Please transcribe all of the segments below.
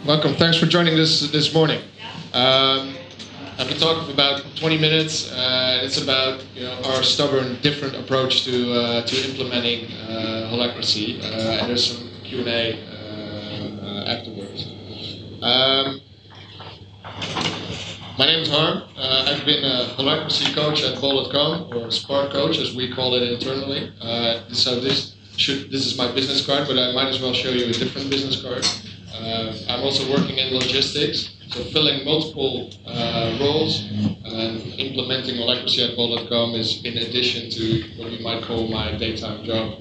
Welcome. Thanks for joining this morning. I've been talking for about 20 minutes. It's about our stubborn, different approach to implementing Holacracy, and there's some Q&A afterwards. My name is Harm. I've been a Holacracy coach at Bol.com, or Spark coach as we call it internally. So this is my business card, but I might as well show you a different business card. I'm also working in logistics, so filling multiple roles and implementing Holacracy at Bol.com is in addition to what you might call my daytime job,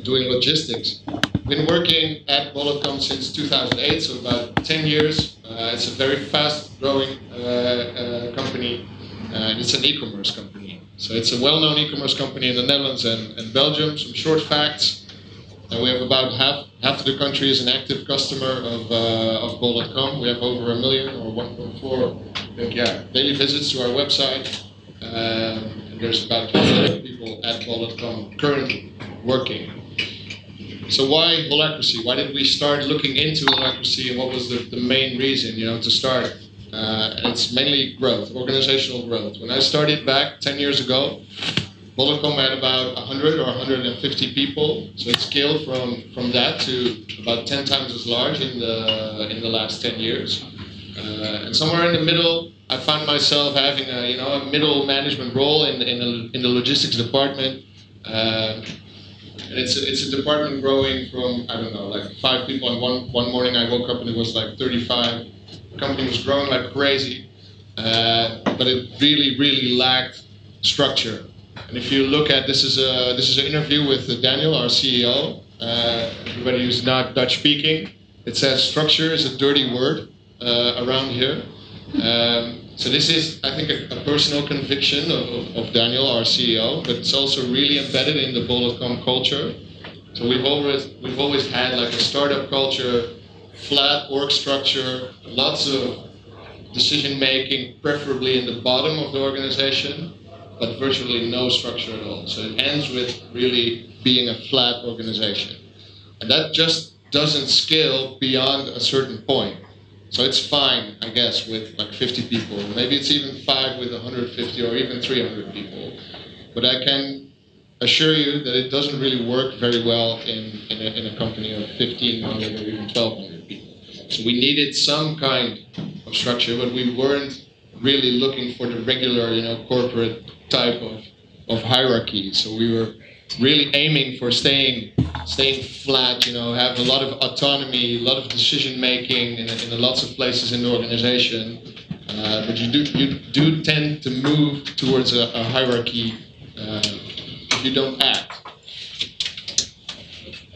doing logistics. Been working at Bol.com since 2008, so about 10 years. It's a very fast-growing company, and it's an e-commerce company. So it's a well-known e-commerce company in the Netherlands and Belgium. Some short facts. We have about half of the country is an active customer of Bol.com. We have over 1 million or 1.4 daily visits to our website. And there's about 12 people at Bol.com currently working. So why Holacracy? Why did we start looking into Holacracy, and what was the main reason, to start? It's mainly growth, organizational growth. When I started back 10 years ago, Holacracy had about 100 or 150 people, so it scaled from that to about 10 times as large in the last 10 years. And somewhere in the middle, I found myself having a middle management role in the logistics department. And it's a department growing from, I don't know, like 5 people, and one morning I woke up and it was like 35. The company was growing like crazy, but it really lacked structure. And if you look at this is an interview with Daniel, our CEO. Everybody who's not Dutch speaking, it says structure is a dirty word around here. So this is, I think, a personal conviction of Daniel, our CEO, but it's also really embedded in the Bol.com culture. So we've always had like a startup culture, flat org structure, lots of decision making, preferably in the bottom of the organization, but virtually no structure at all. So it ends with really being a flat organization. And that just doesn't scale beyond a certain point. So it's fine, I guess, with like 50 people. Maybe it's even 5 with 150 or even 300 people. But I can assure you that it doesn't really work very well in a company of 1,500 or even 1,200 people. So we needed some kind of structure, but we weren't really looking for the regular, corporate type of hierarchy. So we were really aiming for staying flat, have a lot of autonomy, a lot of decision making in lots of places in the organization. But you do tend to move towards a hierarchy if you don't act.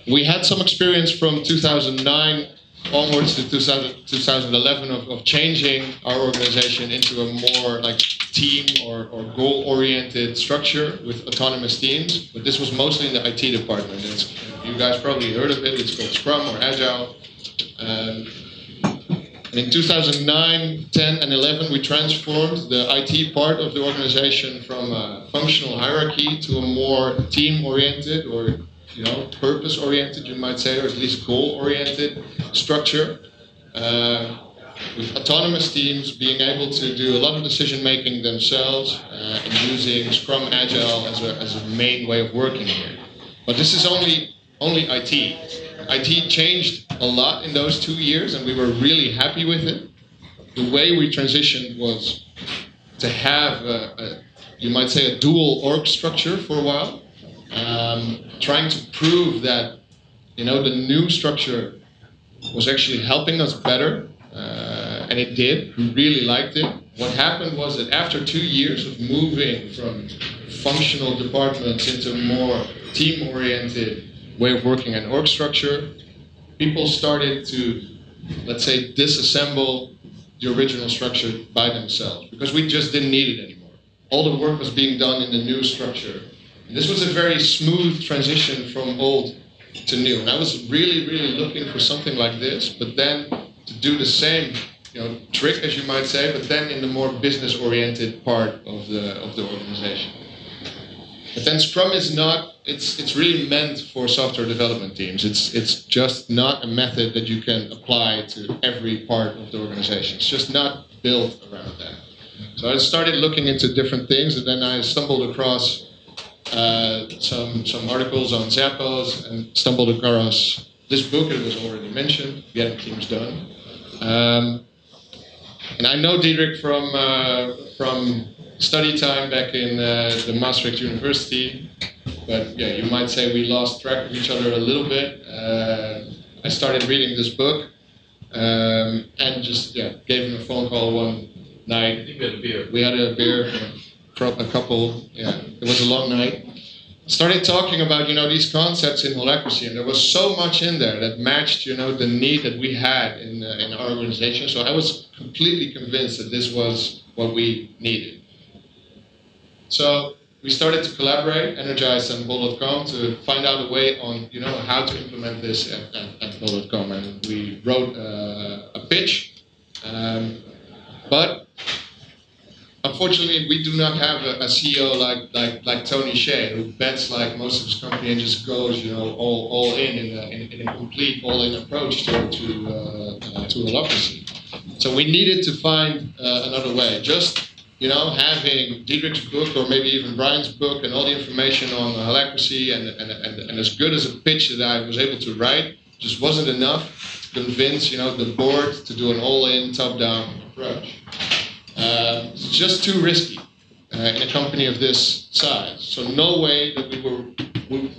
We had some experience from 2009 onwards to 2011 of changing our organization into a more like team or goal-oriented structure with autonomous teams. But this was mostly in the IT department. You guys probably heard of it. It's called Scrum or Agile. And in 2009, 10, and 11, we transformed the IT part of the organization from a functional hierarchy to a more team-oriented or purpose-oriented, you might say, or at least goal-oriented structure, with autonomous teams being able to do a lot of decision-making themselves and using Scrum Agile as a main way of working here. But this is only IT. IT changed a lot in those 2 years, and we were really happy with it. The way we transitioned was to have, you might say, a dual org structure for a while. Trying to prove that the new structure was actually helping us better, and it did. We really liked it. What happened was that after 2 years of moving from functional departments into a more team-oriented way of working and org structure, people started to, let's say, disassemble the original structure by themselves because we just didn't need it anymore. All the work was being done in the new structure. This was a very smooth transition from old to new, and I was really looking for something like this, but then to do the same, trick, as you might say, but then in the more business-oriented part of the organization. But then Scrum is not, it's really meant for software development teams. It's just not a method that you can apply to every part of the organization. It's just not built around that. So I started looking into different things, and then I stumbled across some articles on Zappos, and stumbled across this book that was already mentioned, Getting Teams Done. And I know Diederik from study time back in the Maastricht University, but yeah, you might say we lost track of each other a little bit. I started reading this book and just gave him a phone call one night. I think we had a beer. We had a beer, a couple. Yeah, it was a long night. Started talking about these concepts in Holacracy, and there was so much in there that matched the need that we had in our organization. So I was completely convinced that this was what we needed. So we started to collaborate, Energize and Bol.com, to find out a way on how to implement this at Bol.com, and we wrote a pitch, but unfortunately we do not have a CEO like Tony Shea, who bets like most of his company and just goes all in a complete all-in approach to Holacracy. So we needed to find another way. Just having Diederik's book, or maybe even Brian's book, and all the information on Holacracy, and as good as a pitch that I was able to write, just wasn't enough to convince the board to do an all-in, top-down approach. It's just too risky in a company of this size. So no way that we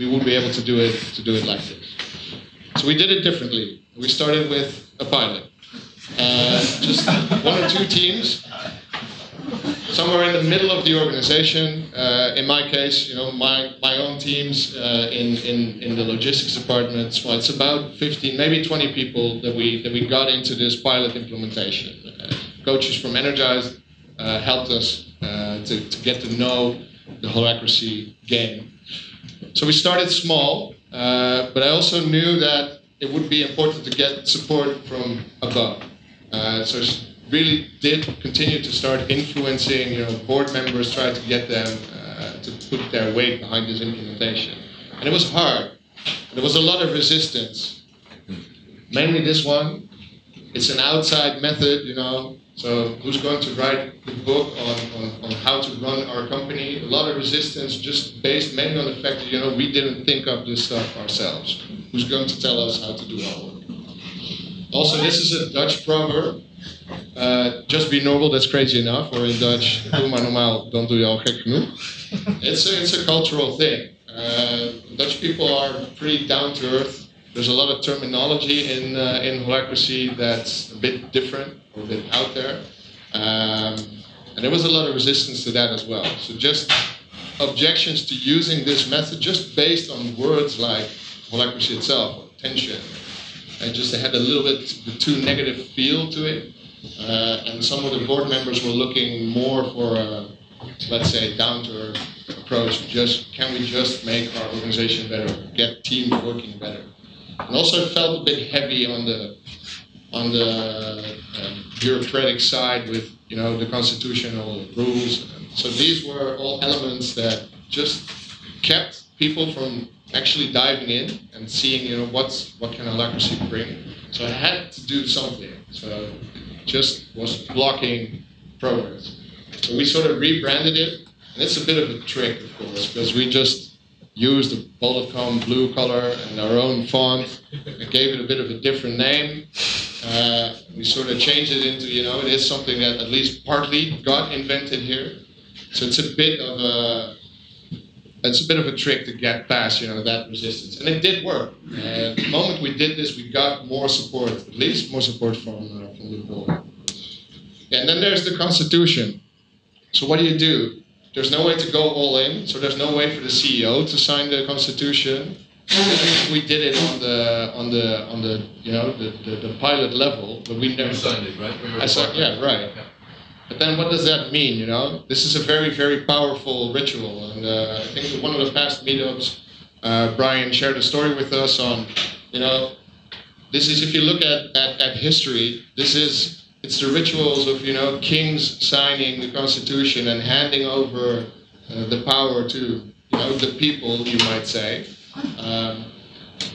would be able to do it like this. So we did it differently. We started with a pilot, just one or two teams. Somewhere in the middle of the organization, in my case, my own teams in the logistics department. Well, it's about 15, maybe 20 people that we got into this pilot implementation. Coaches from Energize helped us to get to know the Holacracy game. So we started small, but I also knew that it would be important to get support from above. So really did continue to start influencing, board members, try to get them to put their weight behind this implementation. And it was hard. There was a lot of resistance. Mainly this one. It's an outside method, so who's going to write the book on how to run our company? A lot of resistance just based mainly on the fact that, we didn't think of this stuff ourselves. Who's going to tell us how to do our work? Also, this is a Dutch proverb. Just be normal, that's crazy enough. Or in Dutch, doe maar normaal, dan doe je al gek genoeg. It's a cultural thing. Dutch people are pretty down to earth. There's a lot of terminology in Holacracy that's a bit different, or a bit out there. And there was a lot of resistance to that as well. So just objections to using this method just based on words like Holacracy itself, or tension. And just they had a little bit too negative feel to it. And some of the board members were looking more for a, let's say, down-to-earth approach. Can we just make our organization better, get teams working better? And also it felt a bit heavy on the bureaucratic side with the constitutional rules. So these were all elements that just kept people from actually diving in and seeing what can Holacracy bring. So I had to do something. So it just was blocking progress. So we sort of rebranded it, and it's a bit of a trick, of course, because we just used the Bol.com blue color and our own font and gave it a bit of a different name. We sort of changed it into, it is something that at least partly got invented here. So it's a bit of a trick to get past, that resistance. And it did work. The moment we did this, we got more support, at least more support from the board. And then there's the Constitution. So what do? There's no way to go all in, so there's no way for the CEO to sign the Constitution. We did it on the pilot level, but we never signed it, right? Yeah, right. But then what does that mean, This is a very, very powerful ritual. And I think that one of the past meetups, Brian shared a story with us on, this is, if you look at history, it's the rituals of, kings signing the Constitution and handing over the power to, know, the people, you might say.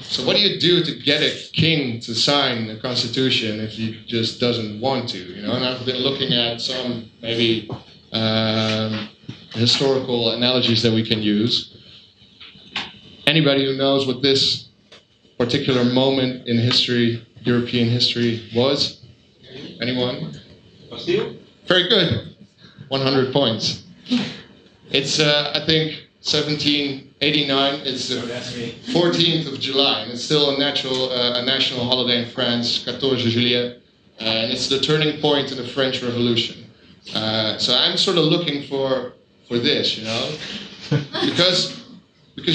So what do you do to get a king to sign the constitution if he just doesn't want to? You know, and I've been looking at some maybe historical analogies that we can use. Anybody who knows what this particular moment in history, European history, was? Anyone? Bastille? Very good. 100 points. It's, I think, 1789. It's the 14th of July, and it's still a national holiday in France, 14 Juillet, and it's the turning point in the French Revolution. So I'm sort of looking for this, you know, because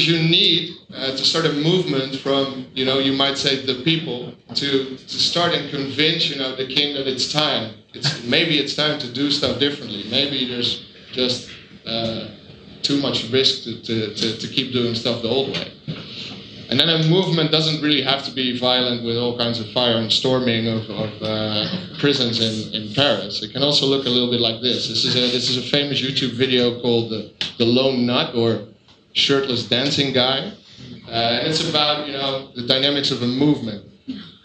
you need to start a movement from, you know, you might say the people to start and convince, you know, the king that it's time. Maybe it's time to do stuff differently. Maybe there's just too much risk to keep doing stuff the old way. And then a movement doesn't really have to be violent with all kinds of fire and storming of prisons in Paris. It can also look a little bit like this. This is a famous YouTube video called the Lone Nut, or Shirtless Dancing Guy. And it's about, you know, the dynamics of a movement.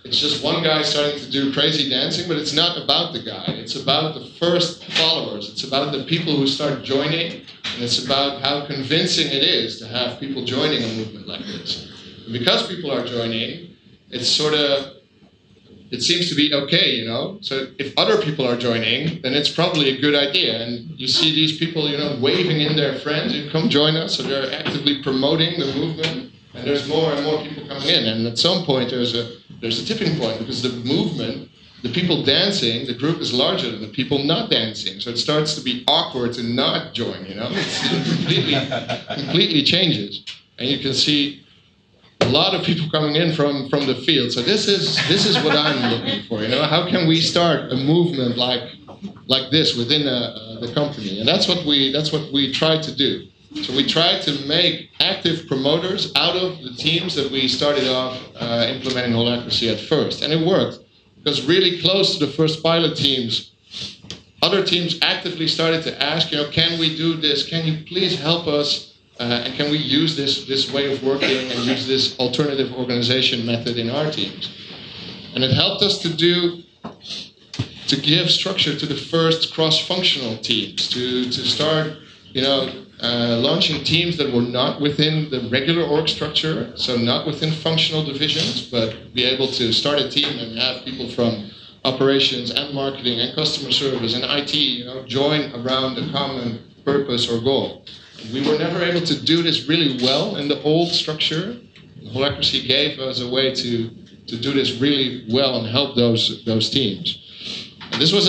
It's just one guy starting to do crazy dancing, but it's not about the guy. It's about the first followers. It's about the people who start joining, and it's about how convincing it is to have people joining a movement like this. And because people are joining, it seems to be okay, you know? So if other people are joining, then it's probably a good idea. And you see these people, you know, waving in their friends, you come join us, so they're actively promoting the movement, and there's more and more people coming in. And at some point there's a tipping point, because the movement, the people dancing, the group is larger than the people not dancing. So it starts to be awkward to not join, you know? It completely changes. And you can see a lot of people coming in from the field. So this is what I'm looking for, you know? How can we start a movement like this within the company? And that's what we try to do. So we tried to make active promoters out of the teams that we started off implementing Holacracy at first. And it worked, because really close to the first pilot teams, other teams actively started to ask, you know, can we do this? Can you please help us? And can we use this way of working and use this alternative organization method in our teams? And it helped us to give structure to the first cross-functional teams, to start, you know, launching teams that were not within the regular org structure, so not within functional divisions, but be able to start a team and have people from operations and marketing and customer service and IT, you know, join around a common purpose or goal. And we were never able to do this really well in the old structure. Holacracy gave us a way to do this really well and help those teams. And this was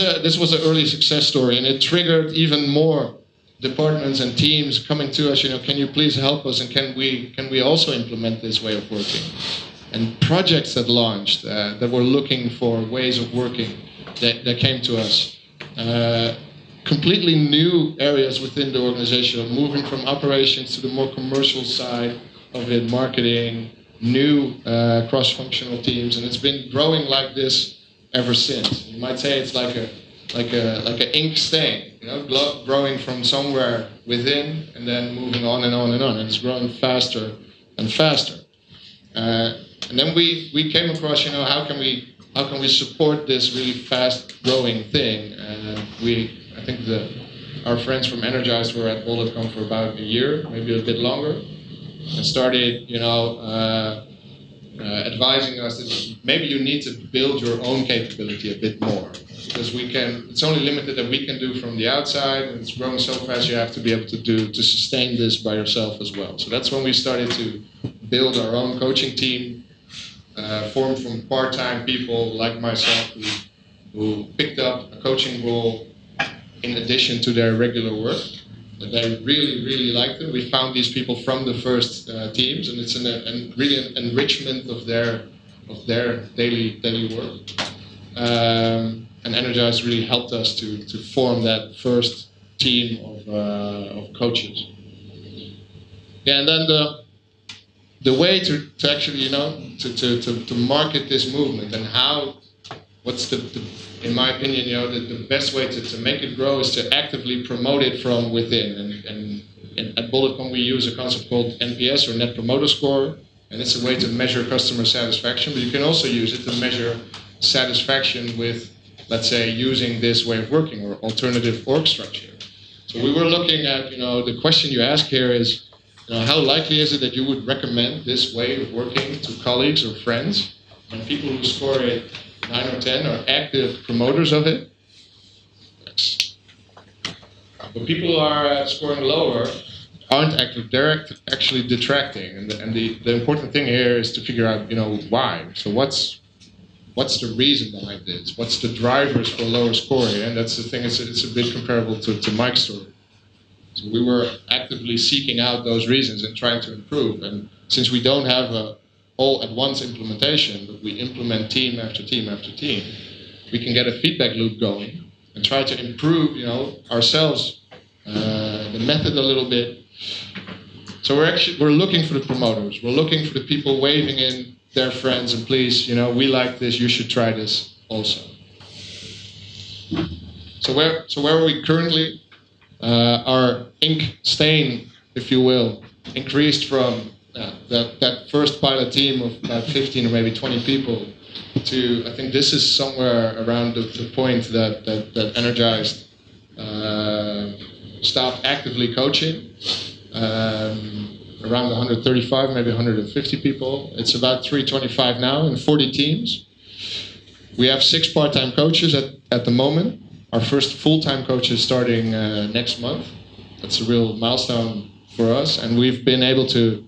an early success story, and it triggered even more departments and teams coming to us, you know, can you please help us, and can we also implement this way of working? And projects that launched that were looking for ways of working that came to us. Completely new areas within the organization, moving from operations to the more commercial side of it, marketing, new cross-functional teams, and it's been growing like this ever since. You might say it's like an ink stain, you know, growing from somewhere within and then moving on and on and on, and it's growing faster and faster. And then we came across, you know, how can we support this really fast-growing thing? I think our friends from Energize were at Bol.com for about a year, maybe a bit longer, and started, you know, advising us that maybe you need to build your own capability a bit more, because it's only limited that we can do from the outside, and it's growing so fast you have to be able to sustain this by yourself as well. So that's when we started to build our own coaching team, formed from part-time people like myself who picked up a coaching role in addition to their regular work. They really, really liked it. We found these people from the first teams, and it's really an enrichment of their daily work. And Energize really helped us to form that first team of coaches. Yeah, and then the way to actually, you know, to market this movement, and what's in my opinion, you know, the best way to make it grow is to actively promote it from within. And At Bulletcom, we use a concept called NPS, or Net Promoter Score, and it's a way to measure customer satisfaction, but you can also use it to measure satisfaction with, let's say, using this way of working or alternative org structure. So we were looking at, the question you ask here is, how likely is it that you would recommend this way of working to colleagues or friends? And people who score it 9 or 10 are active promoters of it. Yes. But people who are scoring lower aren't active, they're actually detracting. And the important thing here is to figure out, why. So what's the reason behind this? What's the drivers for lower scoring? And that's the thing, it's a bit comparable to Mike's story. So we were actively seeking out those reasons and trying to improve. And since we don't have a all-at-once implementation, but we implement team after team after team, we can get a feedback loop going and try to improve, ourselves, the method a little bit. So we're looking for the promoters. We're looking for the people waving in their friends and please, we like this. You should try this also. So where are we currently? Our ink stain, if you will, increased from that first pilot team of about 15 or maybe 20 people to, I think this is somewhere around the point that Energized stopped actively coaching, around 135, maybe 150 people. It's about 325 now in 40 teams. We have 6 part-time coaches at the moment. Our first full-time coach is starting next month. That's a real milestone for us, and we've been able to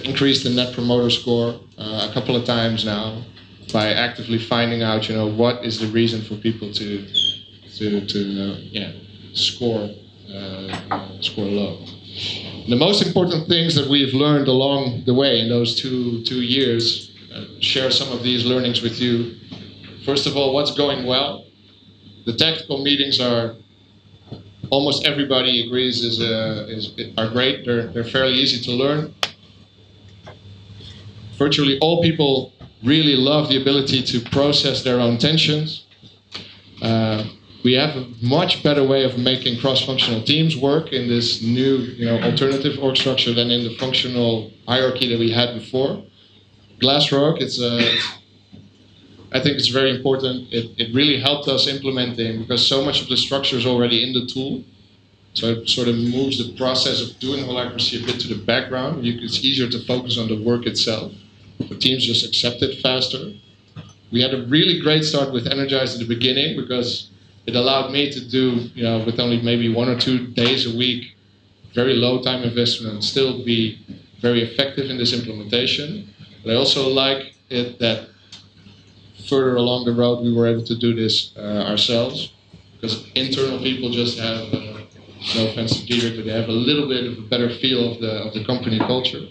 increase the Net Promoter Score a couple of times now by actively finding out, what is the reason for people to score low. The most important things that we've learned along the way in those two years, share some of these learnings with you. First of all, what's going well? The tactical meetings are, almost everybody agrees are great. They're fairly easy to learn. Virtually all people really love the ability to process their own tensions. We have a much better way of making cross-functional teams work in this new, alternative org structure than in the functional hierarchy that we had before. Glassrock, I think it's very important. It really helped us implementing because so much of the structure is already in the tool. So it sort of moves the process of doing Holacracy a bit to the background. It's easier to focus on the work itself. The teams just accept it faster. We had a really great start with Energize at the beginning because it allowed me to do, with only maybe 1 or 2 days a week, very low time investment, and still be very effective in this implementation. But I also like it that further along the road we were able to do this ourselves, because internal people just have, no offense to Dietrich, but they have a little bit of a better feel of the company culture.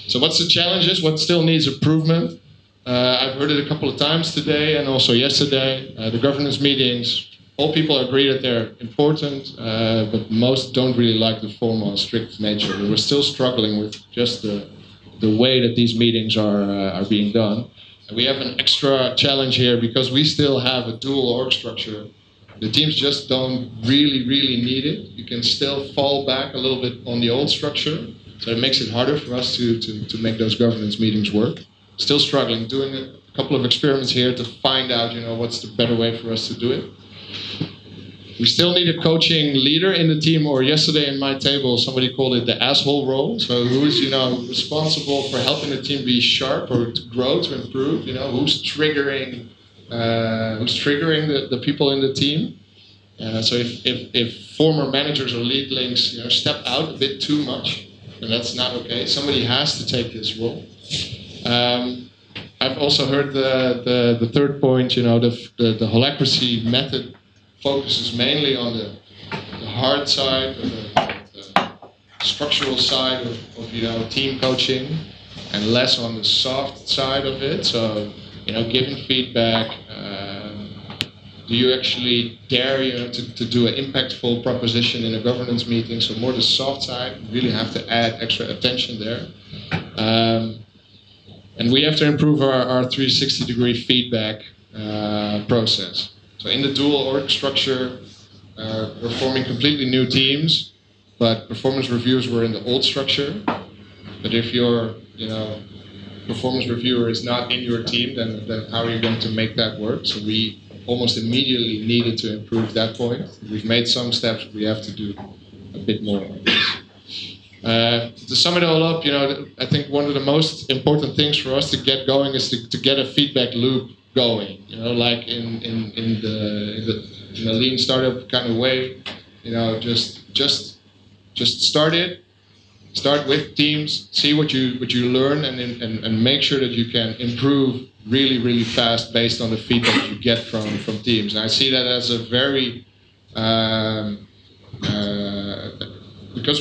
So what's the challenges? What still needs improvement? I've heard it a couple of times today and also yesterday. The governance meetings, all people agree that they're important, but most don't really like the formal, strict nature. We're still struggling with just the way that these meetings are being done. And we have an extra challenge here because we still have a dual org structure. The teams just don't really need it. You can still fall back a little bit on the old structure. So it makes it harder for us to make those governance meetings work. Still struggling, doing a couple of experiments here to find out, what's the better way for us to do it. We still need a coaching leader in the team, or yesterday in my table, somebody called it the asshole role. So who's, responsible for helping the team be sharp or to grow, to improve, who's triggering the people in the team. So if former managers or lead links, step out a bit too much, and that's not okay. Somebody has to take this role. I've also heard the third point, the Holacracy method focuses mainly on the hard side, the structural side of team coaching, and less on the soft side of it. So, giving feedback. Do you actually dare, to do an impactful proposition in a governance meeting? So more the soft side, you really have to add extra attention there. And we have to improve our 360-degree feedback process. So in the dual org structure, we're forming completely new teams. but performance reviews were in the old structure. But if your performance reviewer is not in your team, then how are you going to make that work? So we almost immediately needed to improve that point. We've made some steps, we have to do a bit more on this. To sum it all up, I think one of the most important things for us to get going is to get a feedback loop going. Like in the lean startup kind of way. Just start it. Start with teams. See what you learn, and make sure that you can improve really, really fast based on the feedback you get from teams. And I see that as a very because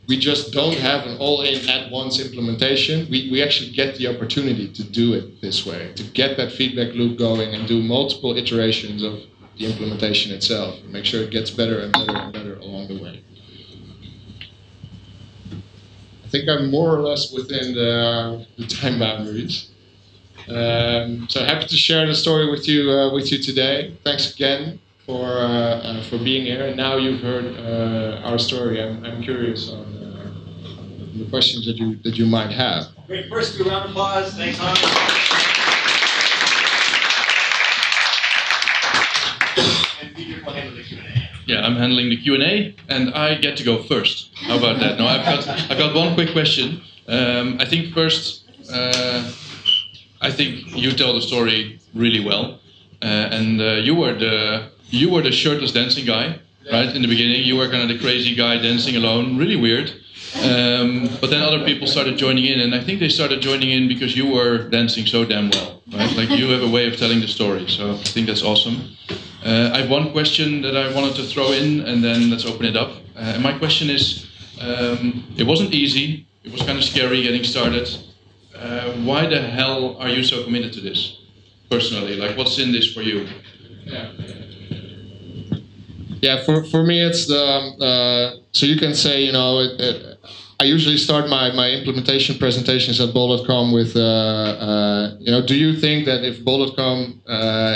we just don't have an all-in at-once implementation. We actually get the opportunity to do it this way, to get that feedback loop going and do multiple iterations of the implementation itself, and make sure it gets better and better and better along the way. I think I'm more or less within the time boundaries. So happy to share the story with you today. Thanks again for being here. And now you've heard our story. I'm curious on the questions that you might have. Great. First, a round of applause. Thanks, Hans. And Peter will handle the Q&A. Yeah, I'm handling the Q&A, and I get to go first. How about that? No, I've got one quick question. I think first, I think you tell the story really well, and you were the shirtless dancing guy, right? In the beginning, you were kind of the crazy guy dancing alone, really weird. But then other people started joining in, and I think they started joining in because you were dancing so damn well, right? Like you have a way of telling the story, so I think that's awesome. I have one question that I wanted to throw in, and then let's open it up. And my question is, it wasn't easy, it was kind of scary getting started. Why the hell are you so committed to this, personally? Like, what's in this for you? Yeah, for me it's the, so you can say, I usually start my implementation presentations at bol.com with, do you think that if bol.com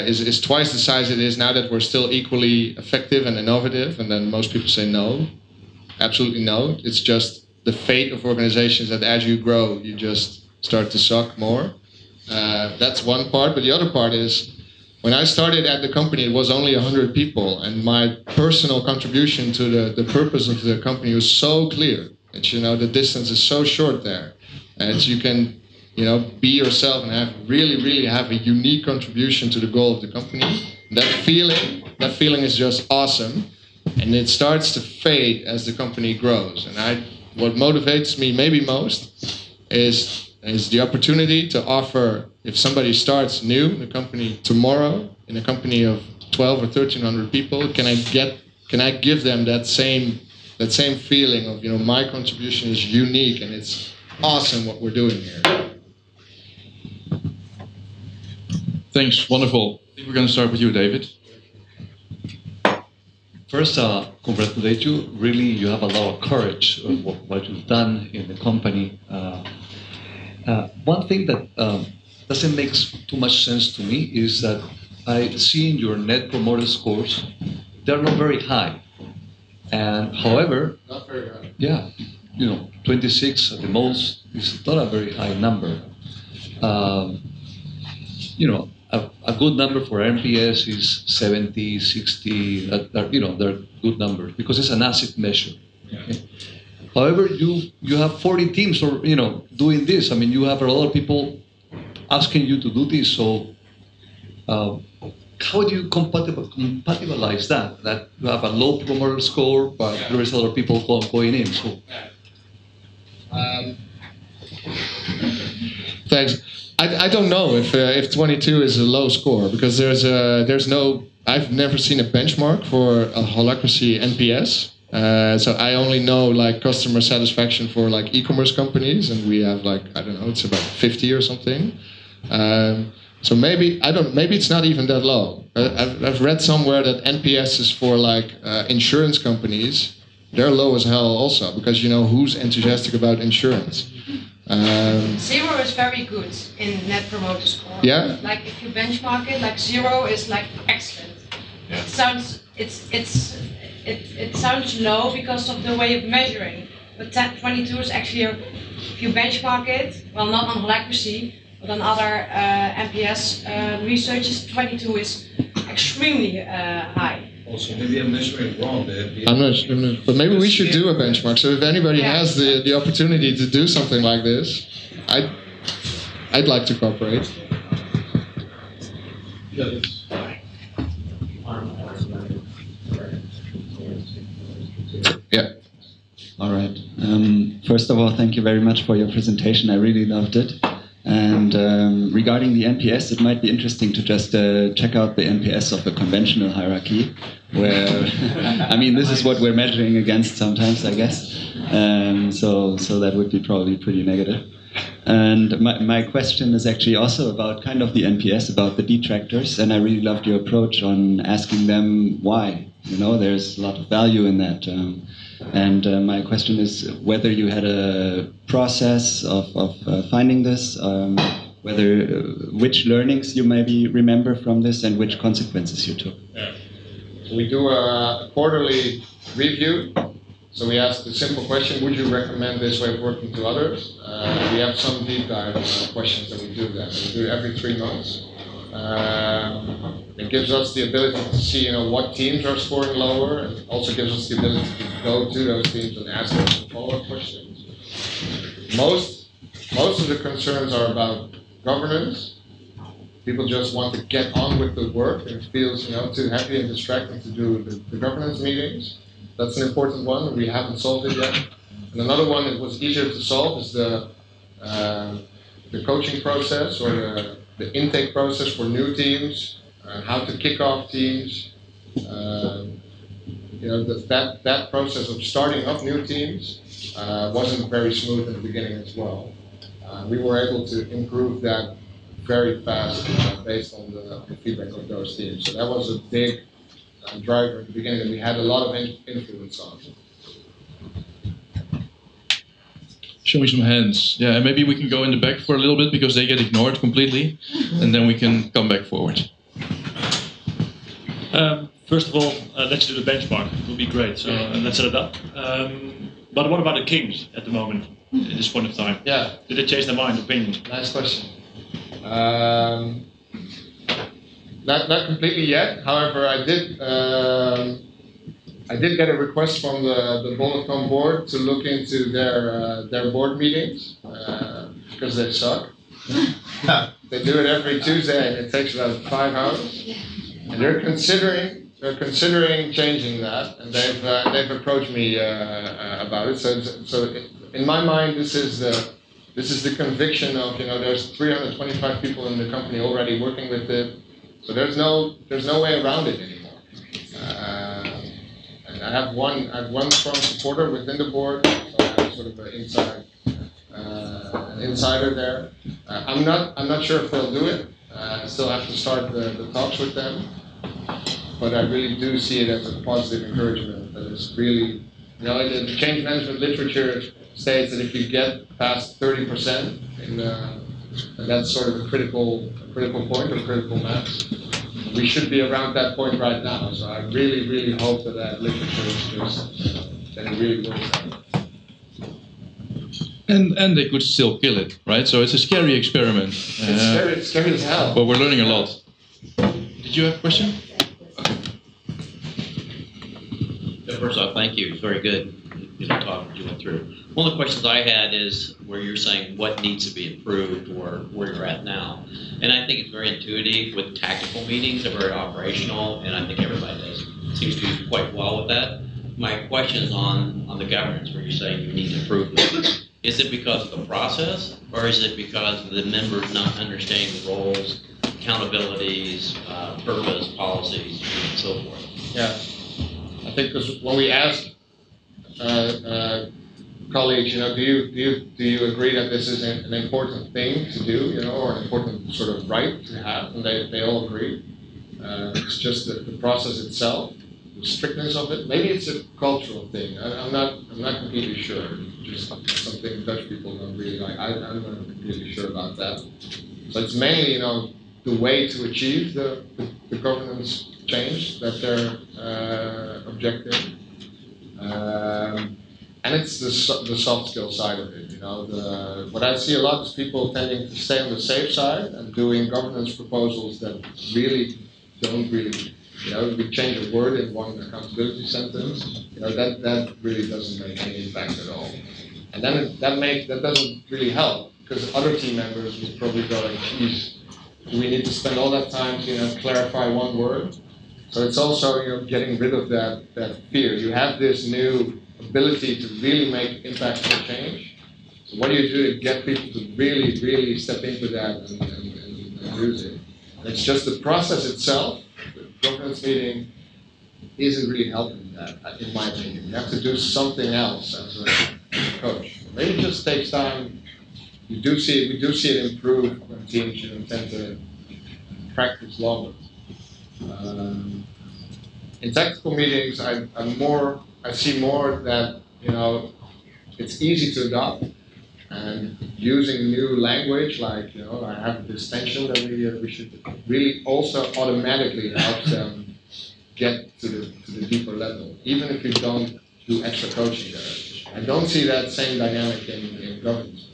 is twice the size it is now, that we're still equally effective and innovative? And then most people say no, absolutely no. It's just the fate of organizations that as you grow, you just start to suck more. That's one part, but the other part is, when I started at the company, it was only 100 people, and my personal contribution to the purpose of the company was so clear. It's, the distance is so short there, and you can, be yourself and really have a unique contribution to the goal of the company. That feeling is just awesome, and it starts to fade as the company grows. And what motivates me maybe most is the opportunity to offer, if somebody starts new in the company tomorrow, in a company of 12 or 1,300 people, can I give them that same feeling of, my contribution is unique and it's awesome what we're doing here. Thanks, wonderful. I think we're going to start with you, David. First, congratulate you. Really, you have a lot of courage of what you've done in the company. One thing that doesn't make too much sense to me is that I see in your net promoter scores, they're not very high. And however, not very high. Yeah, 26 at the most is not a very high number. A good number for NPS is 70, 60. They're good numbers because it's an asset measure. Okay? However, you have 40 teams doing this. I mean, you have a lot of people asking you to do this. So, how do you compatibilize that you have a low promoter score, but there is a lot of people going in? So, thanks. I don't know if 22 is a low score, because there's no. I've never seen a benchmark for a Holacracy NPS. So I only know customer satisfaction for e-commerce companies, and we have I don't know, it's about 50 or something. So maybe it's not even that low. I've read somewhere that NPS is for insurance companies. They're low as hell also, because who's enthusiastic about insurance? 0 is very good in net promoter score. Yeah. If you benchmark it, 0 is excellent. Yeah. It sounds it's it sounds low because of the way of measuring. But 22 is actually, if you benchmark it, well, not on Holacracy, but on other NPS researches, 22 is extremely high. Also, maybe I'm measuring wrong. I'm not sure, but maybe we should do a benchmark. So if anybody has the opportunity to do something like this, I'd like to cooperate. Yeah. All right. First of all, thank you very much for your presentation. I really loved it. And regarding the NPS, it might be interesting to just check out the NPS of a conventional hierarchy, where, I mean, this is what we're measuring against sometimes, I guess. So that would be probably pretty negative. And my question is actually also about kind of the NPS, about the detractors, and I really loved your approach on asking them why. You know, there's a lot of value in that. And my question is whether you had a process of finding this, which learnings you maybe remember from this, and which consequences you took. Yeah. So we do a quarterly review. So we ask the simple question, would you recommend this way of working to others? We have some deep dive questions that we do that. We do it every 3 months. It gives us the ability to see, what teams are scoring lower, and also gives us the ability to go to those teams and ask them some follow-up questions. Most of the concerns are about governance. People just want to get on with the work, and it feels, too heavy and distracting to do the governance meetings. That's an important one. We haven't solved it yet. And another one that was easier to solve is the coaching process, or the intake process for new teams, how to kick off teams. That process of starting up new teams wasn't very smooth in the beginning as well. We were able to improve that very fast based on the feedback of those teams. So that was a big driver at the beginning that we had a lot of influence on. Show me some hands. Yeah, and maybe we can go in the back for a little bit because they get ignored completely, and then we can come back forward. First of all, let's do the benchmark. It would be great. So let's set it up. But what about the Kings at the moment, at this point of time? Yeah. Did they change their mind, opinion? Nice question. Not completely yet. However, I did get a request from the Bolacom board to look into their board meetings because they suck. They do it every Tuesday and it takes about 5 hours. And they're considering changing that, and they've approached me about it. So in my mind, this is the conviction of there's 325 people in the company already working with it. So there's no way around it anymore. And I have one strong supporter within the board, so I have sort of an insider there. I'm not sure if they'll do it. I still have to start the talks with them. But I really do see it as a positive encouragement. That it's really, the change management literature states that if you get past 30%, and that's sort of a critical point or critical mass, we should be around that point right now. So I really, really hope that literature is just, that it really works out. And they could still kill it, right? So it's a scary experiment. It's scary as hell. But we're learning a lot. Did you have a question? First off, thank you. It's very good talk you went through. One of the questions I had is where you're saying what needs to be improved or where you're at now. And I think it's very intuitive with tactical meetings. They're very operational, and I think everybody seems to do quite well with that. My question is on the governance, where you're saying you need improvement. Is it because of the process, or is it because of the members not understanding the roles, accountabilities, purpose, policies, and so forth? Yeah. I think because when we ask colleagues, do you agree that this is an important thing to do, or an important sort of right to have, and they all agree. It's just the process itself, the strictness of it. Maybe it's a cultural thing. I'm not completely sure. Just something Dutch people don't really like. I'm not completely sure about that. So it's mainly, the way to achieve the governance change that they're objecting. And it's the soft skill side of it. What I see a lot is people tending to stay on the safe side and doing governance proposals that really don't really, we change a word in one accountability sentence. That really doesn't make any impact at all. And then that doesn't really help because other team members will probably go like, geez, do we need to spend all that time to clarify one word? So it's also getting rid of that fear. You have this new ability to really make impactful change. So what do you do to get people to really, really step into that and use it? And it's just the process itself. The governance meeting isn't really helping that, in my opinion. You have to do something else as a coach. Maybe it just takes time. We do see it improve when teams tend to practice longer. In tactical meetings, I see more that it's easy to adopt, and using new language like I have this tension that we should really also automatically help them get to the deeper level, even if you don't do extra coaching there. I don't see that same dynamic in governance.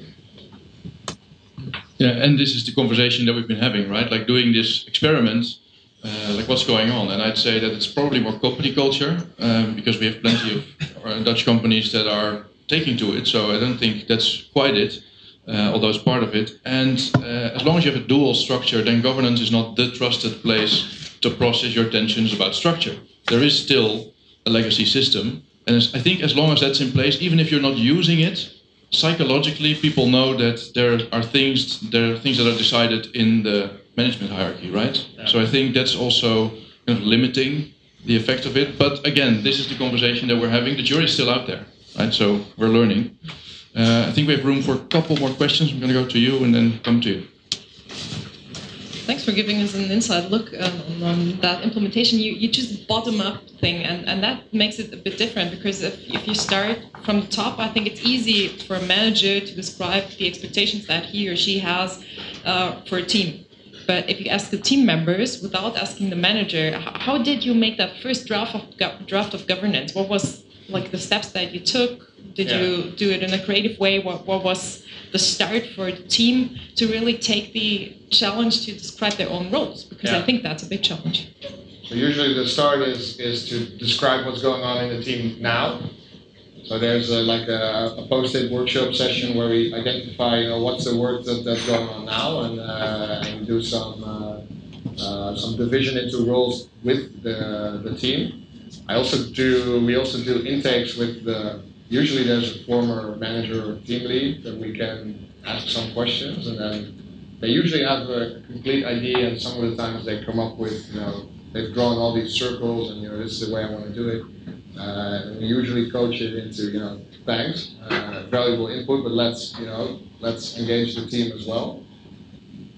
Yeah, and this is the conversation that we've been having, right? Like doing this experiment. Like what's going on, and I'd say that it's probably more company culture because we have plenty of Dutch companies that are taking to it. So I don't think that's quite it, although it's part of it. And as long as you have a dual structure, then governance is not the trusted place to process your tensions about structure. There is still a legacy system, and I think as long as that's in place, even if you're not using it, psychologically people know that there are things that are decided in the management hierarchy, right? Yeah. So I think that's also kind of limiting the effect of it. But again, this is the conversation that we're having. The jury's still out there, right? So we're learning. I think we have room for a couple more questions. I'm going to go to you and then come to you. Thanks for giving us an inside look on that implementation. You choose the bottom-up thing, and that makes it a bit different because if you start from the top, I think it's easy for a manager to describe the expectations that he or she has for a team. But if you ask the team members without asking the manager, how did you make that first draft of governance? What was like the steps that you took? Did you do it in a creative way? What was the start for the team to really take the challenge to describe their own roles? Because I think that's a big challenge. So usually the start is to describe what's going on in the team now. So there's a post-it workshop session where we identify what's the work that's going on now, and do some division into roles with the team. We also do intakes with usually there's a former manager or team lead that we can ask some questions, and then they usually have a complete idea, and some of the times they come up with they've drawn all these circles, and this is the way I want to do it. And we usually coach it into, thanks, valuable input, but let's engage the team as well.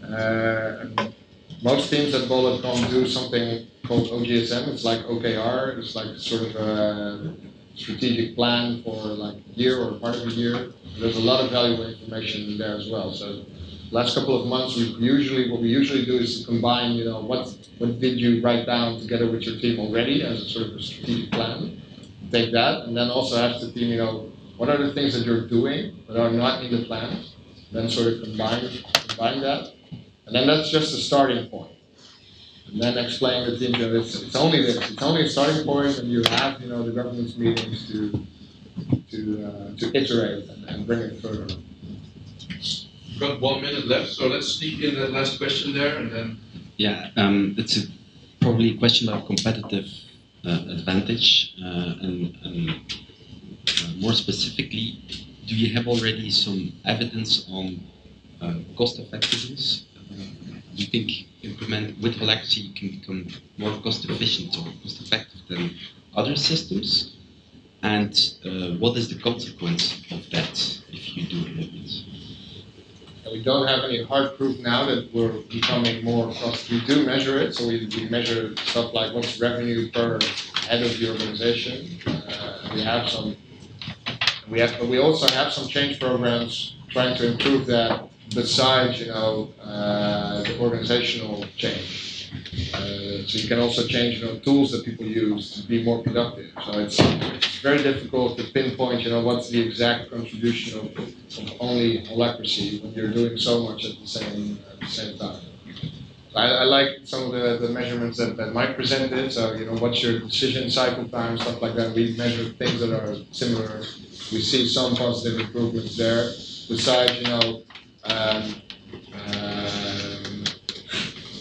And most teams at Bol.com do something called OGSM. It's like OKR. It's like sort of a strategic plan for like a year or part of a year. There's a lot of valuable information in there as well. So last couple of months, what we usually do is to combine, what did you write down together with your team already as a sort of a strategic plan. Take that, and then also ask the team, what are the things that you're doing that are not in the plan. Then sort of combine that, and then that's just a starting point. And then explain to the team that it's only this. It's only a starting point, and you have the governance meetings to iterate and bring it further. We've got 1 minute left, so let's sneak in that last question there, and then. Yeah, it's probably a question of competitive advantage, and more specifically, do you have already some evidence on cost effectiveness? Do you think implement with Holacracy you can become more cost efficient or cost effective than other systems? And what is the consequence of that if you do implement? We don't have any hard proof now that we're becoming more cost. We do measure it, so we measure stuff like what's revenue per head of the organization. We also have some change programs trying to improve that besides the organizational change. So you can also change tools that people use to be more productive. So it's very difficult to pinpoint what's the exact contribution of only Holacracy when you're doing so much at the same time. I like some of the measurements that Mike presented. So what's your decision cycle time, stuff like that. We measure things that are similar. We see some positive improvements there. Besides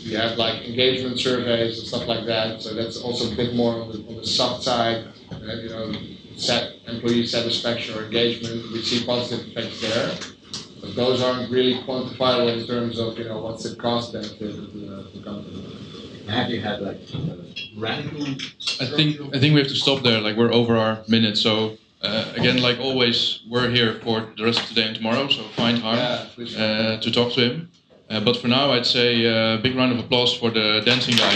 we have like engagement surveys and stuff like that, so that's also a bit more on the soft side. Employee satisfaction or engagement, we see positive effects there, but those aren't really quantifiable in terms of what's the cost benefit of the company. Have you had like radical? I think we have to stop there. Like we're over our minute, so again, like always, we're here for the rest of today and tomorrow. So find Harm to talk to him. But for now, I'd say a big round of applause for the dancing guy.